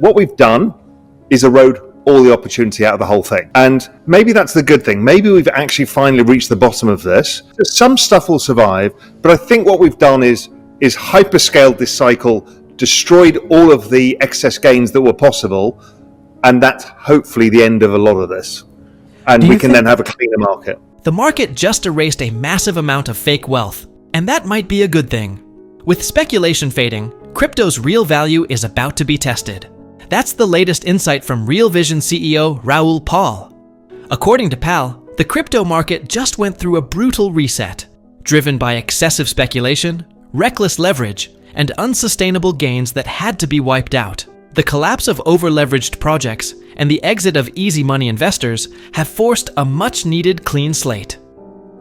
what we've done is erode all the opportunity out of the whole thing. And maybe that's the good thing. Maybe we've actually finally reached the bottom of this. Some stuff will survive, but I think what we've done is hyperscaled this cycle, destroyed all of the excess gains that were possible, and that's hopefully the end of a lot of this. And we can then have a cleaner market. The market just erased a massive amount of fake wealth, and that might be a good thing. With speculation fading, crypto's real value is about to be tested. That's the latest insight from Real Vision CEO Raoul Pal. According to Pal, the crypto market just went through a brutal reset, driven by excessive speculation, reckless leverage, and unsustainable gains that had to be wiped out. The collapse of over-leveraged projects and the exit of easy money investors have forced a much-needed clean slate.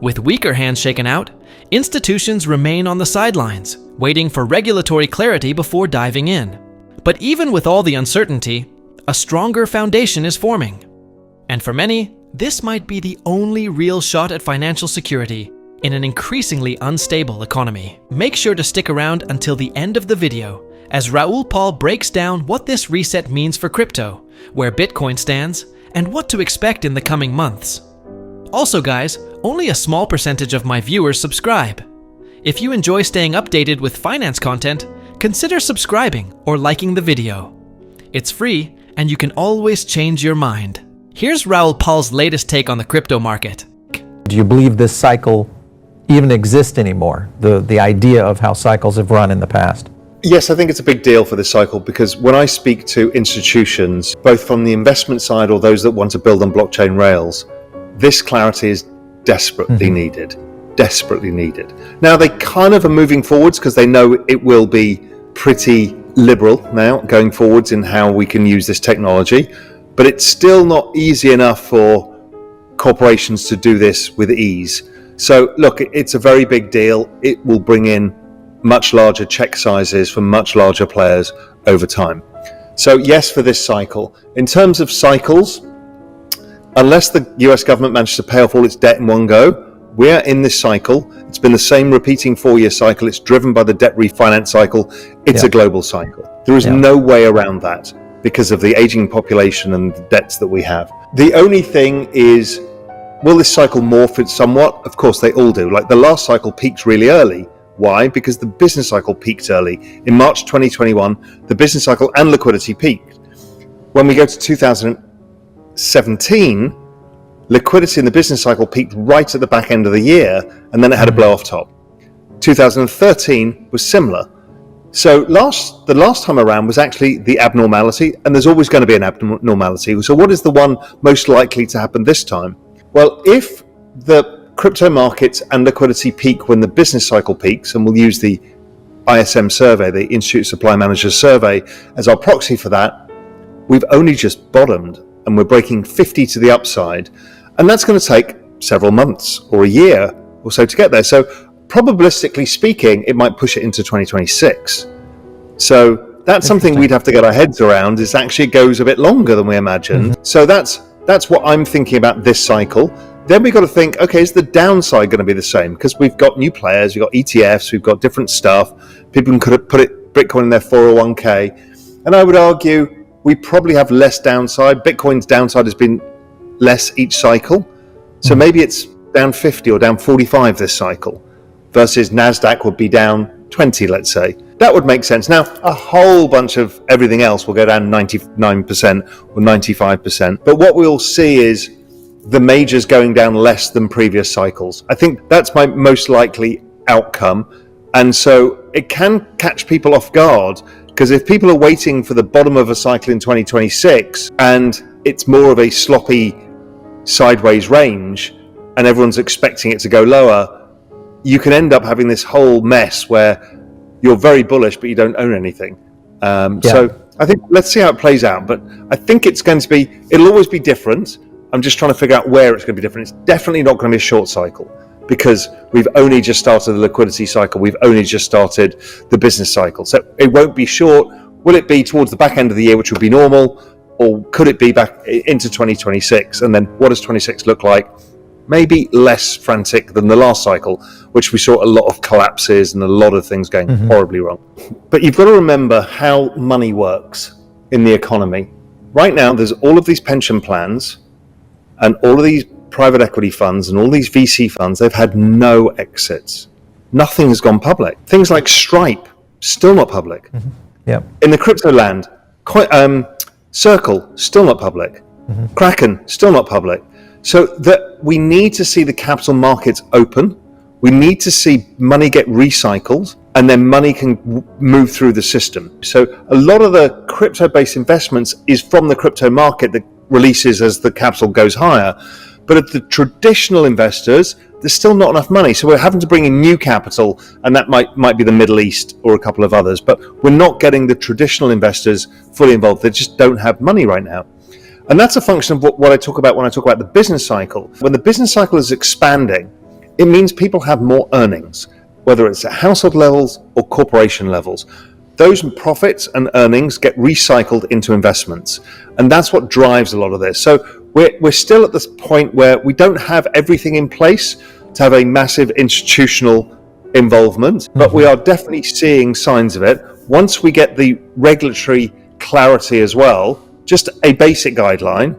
With weaker hands shaken out, institutions remain on the sidelines, waiting for regulatory clarity before diving in. But even with all the uncertainty, a stronger foundation is forming. And for many, this might be the only real shot at financial security in an increasingly unstable economy. Make sure to stick around until the end of the video as Raoul Pal breaks down what this reset means for crypto, where Bitcoin stands, and what to expect in the coming months. Also guys, only a small percentage of my viewers subscribe. If you enjoy staying updated with finance content, consider subscribing or liking the video. It's free, and you can always change your mind. Here's Raoul Pal's latest take on the crypto market. Do you believe this cycle even exists anymore? The idea of how cycles have run in the past? Yes, I think it's a big deal for this cycle, because when I speak to institutions, both from the investment side or those that want to build on blockchain rails, this clarity is desperately needed. Desperately needed. Now they kind of are moving forwards because they know it will be pretty liberal now going forwards in how we can use this technology, but it's still not easy enough for corporations to do this with ease. So look, it's a very big deal. It will bring in much larger check sizes from much larger players over time. So yes, for this cycle. In terms of cycles, unless the US government manages to pay off all its debt in one go, we're in this cycle. It's been the same repeating 4-year cycle. It's driven by the debt refinance cycle. It's a global cycle. There is no way around that because of the aging population and the debts that we have. The only thing is, will this cycle morph it somewhat? Of course, they all do. Like the last cycle peaked really early. Why? Because the business cycle peaked early. In March 2021, the business cycle and liquidity peaked. When we go to 2017, liquidity in the business cycle peaked right at the back end of the year, and then it had a blow off top. 2013 was similar. So the last time around was actually the abnormality, and there's always going to be an abnormality. So what is the one most likely to happen this time? Well, if the crypto markets and liquidity peak when the business cycle peaks, and we'll use the ISM survey, the Institute of Supply Managers survey, as our proxy for that, we've only just bottomed, and we're breaking 50 to the upside. And that's going to take several months or a year or so to get there. So probabilistically speaking, it might push it into 2026. So that's something we'd have to get our heads around, is actually it goes a bit longer than we imagined. So that's what I'm thinking about this cycle. Then we've got to think, okay, is the downside going to be the same? Because we've got new players, we've got ETFs, we've got different stuff. People can put Bitcoin in their 401k. And I would argue we probably have less downside. Bitcoin's downside has been less each cycle. So maybe it's down 50 or down 45 this cycle, versus NASDAQ would be down 20, let's say. That would make sense. Now, a whole bunch of everything else will go down 99% or 95%. But what we'll see is the majors going down less than previous cycles. I think that's my most likely outcome. And so it can catch people off guard, because if people are waiting for the bottom of a cycle in 2026 and it's more of a sloppy sideways range and everyone's expecting it to go lower, you can end up having this whole mess where you're very bullish but you don't own anything. So I think let's see how it plays out, but I think it'll always be different. I'm just trying to figure out where it's going to be different. It's definitely not going to be a short cycle, because we've only just started the liquidity cycle. We've only just started the business cycle. So it won't be short. Will it be towards the back end of the year, which would be normal? Or could it be back into 2026? And then what does 26 look like? Maybe less frantic than the last cycle, which we saw a lot of collapses and a lot of things going horribly wrong. But you've got to remember how money works. in the economy. Right now, there's all of these pension plans and all of these private equity funds and all these VC funds. They've had no exits. Nothing has gone public. Things like Stripe, still not public. Mm-hmm. Yep. In the crypto land, Circle, still not public. Mm-hmm. Kraken, still not public. So that we need to see the capital markets open. We need to see money get recycled, and then money can move through the system. So a lot of the crypto-based investments is from the crypto market that releases as the capital goes higher. But at the traditional investors, there's still not enough money. So we're having to bring in new capital, and that might be the Middle East or a couple of others. But we're not getting the traditional investors fully involved. They just don't have money right now. And that's a function of what I talk about when I talk about the business cycle. When the business cycle is expanding, it means people have more earnings, whether it's at household levels or corporation levels. Those profits and earnings get recycled into investments. And that's what drives a lot of this. So we're still at this point where we don't have everything in place to have a massive institutional involvement, but we are definitely seeing signs of it. Once we get the regulatory clarity as well, just a basic guideline,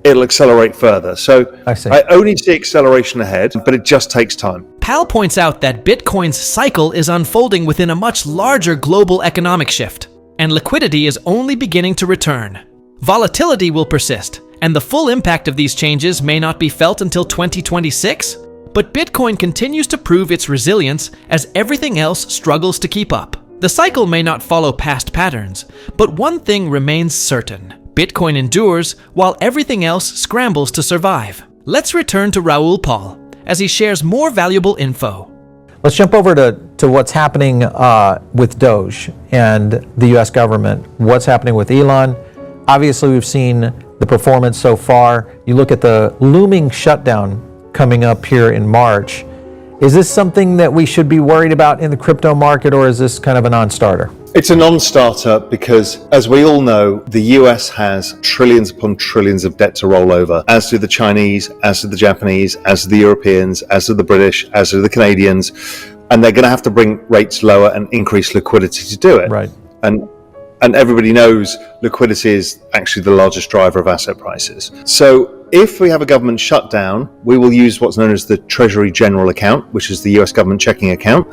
it'll accelerate further. So I only see acceleration ahead, but it just takes time. Pal points out that Bitcoin's cycle is unfolding within a much larger global economic shift, and liquidity is only beginning to return. Volatility will persist, and the full impact of these changes may not be felt until 2026, but Bitcoin continues to prove its resilience as everything else struggles to keep up. The cycle may not follow past patterns, but one thing remains certain. Bitcoin endures while everything else scrambles to survive. Let's return to Raoul Pal as he shares more valuable info. Let's jump over to what's happening with Doge and the US government. What's happening with Elon? Obviously, we've seen the performance so far. You look at the looming shutdown coming up here in March. Is this something that we should be worried about in the crypto market, or is this kind of a non-starter? It's a non-starter because, as we all know, the US has trillions upon trillions of debt to roll over, as do the Chinese, as do the Japanese, as do the Europeans, as do the British, as do the Canadians, and they're going to have to bring rates lower and increase liquidity to do it. Right. And everybody knows liquidity is actually the largest driver of asset prices. So if we have a government shutdown, we will use what's known as the Treasury General Account, which is the US government checking account,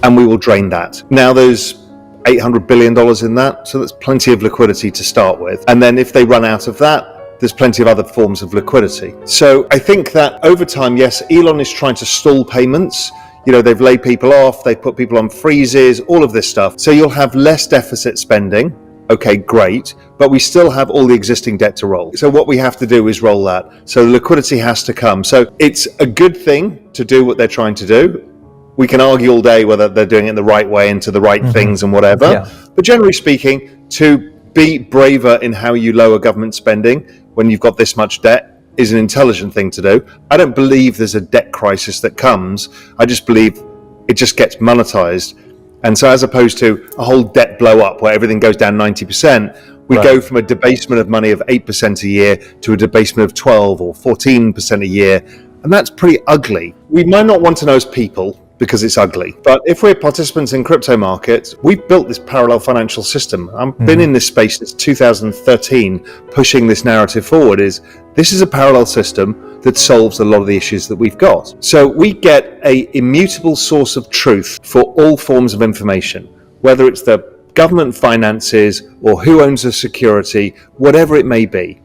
and we will drain that. Now there's $800 billion in that, so that's plenty of liquidity to start with. And then if they run out of that, there's plenty of other forms of liquidity. So I think that over time, yes, Elon is trying to stall payments. You know, they've laid people off, they put people on freezes, all of this stuff. So you'll have less deficit spending. Okay, great. But we still have all the existing debt to roll. So what we have to do is roll that. So liquidity has to come. So it's a good thing to do what they're trying to do. We can argue all day whether they're doing it the right way and to the right things and whatever. Yeah. But generally speaking, to be braver in how you lower government spending when you've got this much debt is an intelligent thing to do. I don't believe there's a debt crisis that comes. I just believe it just gets monetized. And so as opposed to a whole debt blow up where everything goes down 90%, we go from a debasement of money of 8% a year to a debasement of 12 or 14% a year. And that's pretty ugly. We might not want to know as people because it's ugly. But if we're participants in crypto markets, we've built this parallel financial system. I've been in this space since 2013, pushing this narrative forward. This is a parallel system that solves a lot of the issues that we've got. So we get a immutable source of truth for all forms of information, whether it's the government finances or who owns the security, whatever it may be.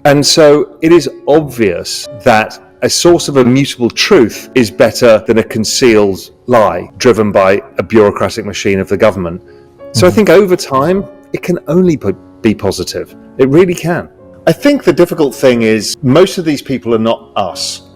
And so it is obvious that a source of immutable truth is better than a concealed lie driven by a bureaucratic machine of the government. So I think over time, it can only be positive. It really can. I think the difficult thing is most of these people are not us.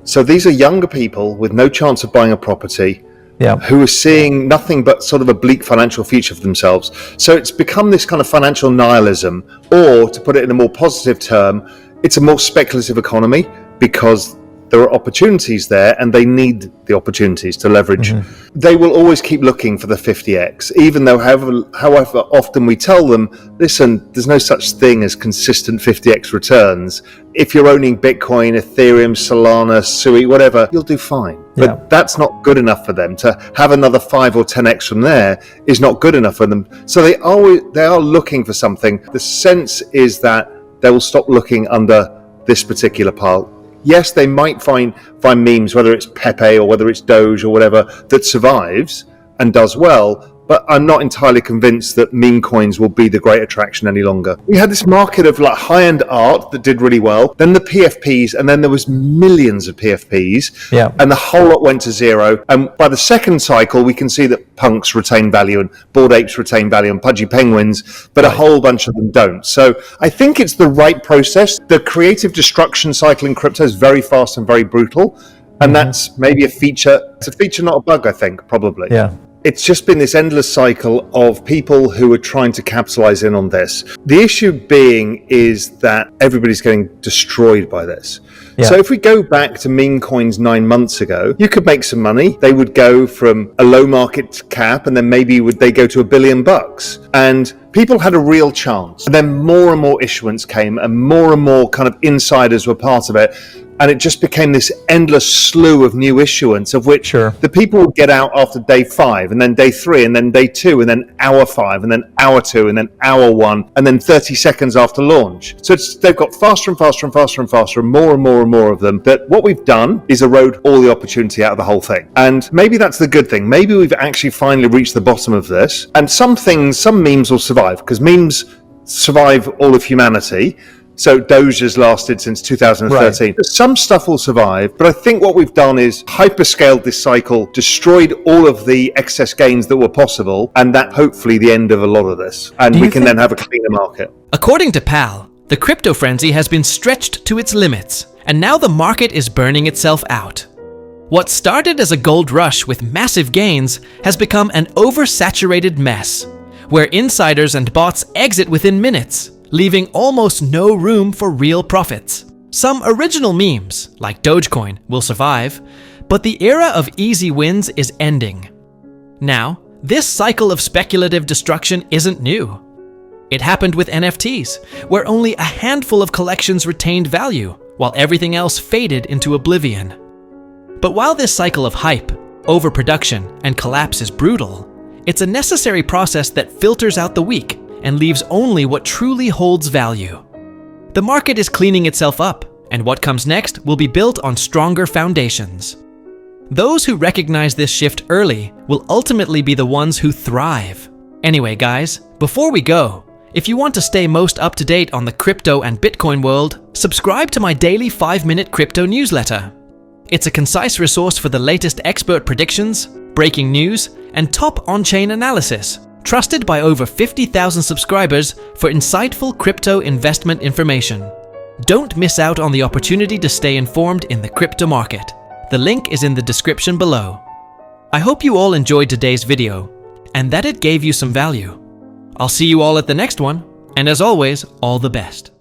So these are younger people with no chance of buying a property who are seeing nothing but sort of a bleak financial future for themselves. So it's become this kind of financial nihilism, or to put it in a more positive term, it's a more speculative economy because there are opportunities there, and they need the opportunities to leverage. They will always keep looking for the 50x, even though however often we tell them, listen, there's no such thing as consistent 50x returns. If you're owning Bitcoin, Ethereum, Solana, Sui, whatever, you'll do fine. But that's not good enough for them. To have another 5 or 10x from there is not good enough for them. So they are looking for something. The sense is that they will stop looking under this particular pile. Yes, they might find memes, whether it's Pepe or whether it's Doge or whatever, that survives and does well. But I'm not entirely convinced that meme coins will be the great attraction any longer. We had this market of like high-end art that did really well, then the PFPs, and then there was millions of PFPs, and the whole lot went to zero. And by the second cycle, we can see that punks retain value and Bored Apes retain value and Pudgy Penguins, but a whole bunch of them don't. So I think it's the right process. The creative destruction cycle in crypto is very fast and very brutal, and that's maybe a feature. It's a feature, not a bug, I think, probably. It's just been this endless cycle of people who are trying to capitalize in on this. The issue being is that everybody's getting destroyed by this. So if we go back to meme coins 9 months ago, you could make some money. They would go from a low market cap, and then maybe they go to $1 billion. And people had a real chance. And then more and more issuance came, and more kind of insiders were part of it. And it just became this endless slew of new issuance, of which the people would get out after day 5, and then day 3, and then day 2, and then hour 5, and then hour 2, and then hour 1, and then 30 seconds after launch. So they've got faster and faster and faster and faster, and more of them. That what we've done is erode all the opportunity out of the whole thing. And maybe that's the good thing. Maybe we've actually finally reached the bottom of this. And some memes will survive, because memes survive all of humanity. So Doge has lasted since 2013. Some stuff will survive, but I think what we've done is hyperscaled this cycle, destroyed all of the excess gains that were possible, and that hopefully the end of a lot of this. And we can then have a cleaner market. According to Pal, the crypto frenzy has been stretched to its limits, and now the market is burning itself out. What started as a gold rush with massive gains has become an oversaturated mess, where insiders and bots exit within minutes, leaving almost no room for real profits. Some original memes, like Dogecoin, will survive, but the era of easy wins is ending. Now, this cycle of speculative destruction isn't new. It happened with NFTs, where only a handful of collections retained value, while everything else faded into oblivion. But while this cycle of hype, overproduction, and collapse is brutal, it's a necessary process that filters out the weak and leaves only what truly holds value. The market is cleaning itself up, and what comes next will be built on stronger foundations. Those who recognize this shift early will ultimately be the ones who thrive. Anyway, guys, before we go, if you want to stay most up to date on the crypto and Bitcoin world, subscribe to my daily 5-minute crypto newsletter. It's a concise resource for the latest expert predictions, breaking news, and top on-chain analysis, trusted by over 50,000 subscribers for insightful crypto investment information. Don't miss out on the opportunity to stay informed in the crypto market. The link is in the description below. I hope you all enjoyed today's video and that it gave you some value. I'll see you all at the next one, and as always, all the best.